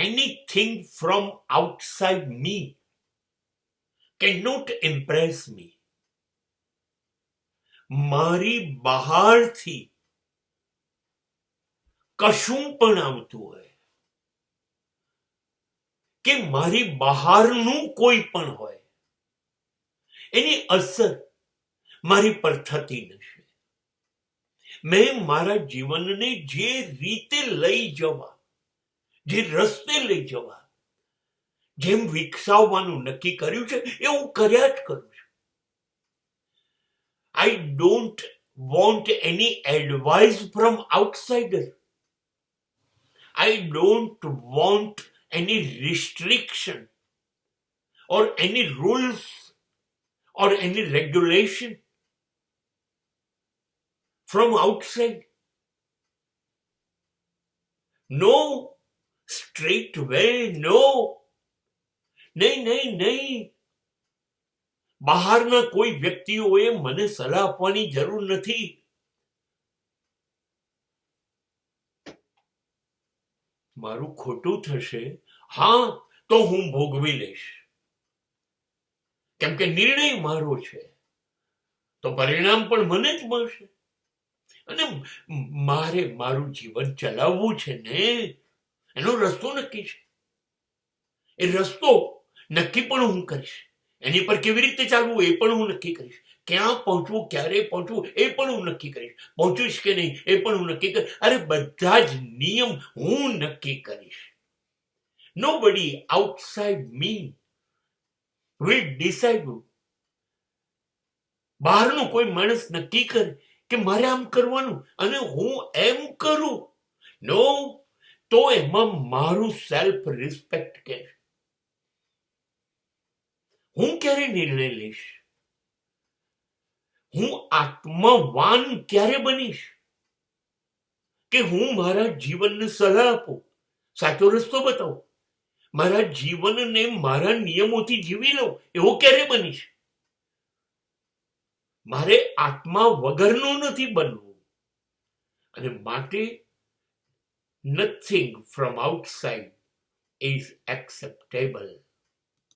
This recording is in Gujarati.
anything from outside me cannot impress me. મારી બહારથી કશું પણ આવતું હોય કે મારી બહારનું કોઈ પણ હોય, એની અસર મારી પર થતી નથી. મેં મારા જીવનને જે રીતે લઈ જવા, જે રસ્તે લઈ જવા, જેમ વિકસાવવાનું નક્કી કર્યું છે એ હું કર્યા જ કરું છું. I don't want any advice from outsider. I don't want any restriction or any rules or any regulation from outside. No straight way, no. નહીં. બહારના કોઈ વ્યક્તિઓએ મને સલાહ આપવાની જરૂર નથી. મારું ખોટું થશે, હા, તો હું ભોગવી લઈશ, કેમ કે નિર્ણય મારો છે, તો પરિણામ પણ મને જ મળશે. અને મારે મારું જીવન ચલાવવું છે ને, એનો રસ્તો નક્કી છે. એ રસ્તો નક્કી પણ હું કરીશ, એની પર કેવી રીતે ચાલવું એ પણ હું નક્કી કરીશ, ક્યાં પહોંચવું, ક્યારે પહોંચવું એ પણ હું નક્કી કરીશ, પહોંચીશ કે નહીં એ પણ હું નક્કી કરીશ. અરે બધા જ નિયમ હું નક્કી કરીશ. Nobody outside me will decide. બહારનું કોઈ માણસ નક્કી કરે કે મારે આમ કરવાનું અને હું એમ કરું, નો, તો એમાં મારું સેલ્ફ રિસ્પેક્ટ કે હું ક્યારે નિર્ણય લઈશ? હું આત્મવાન ક્યારે બનીશ કે હું મારા જીવનને સલાહ આપું, સાચો રસ્તો બતાવું, મારા જીવનને મારા નિયમોથી જીવી લઉં, એવો ક્યારે બનીશ? મારે આત્મા વગરનું નથી બનવું. અને માટે nothing from outside is acceptable.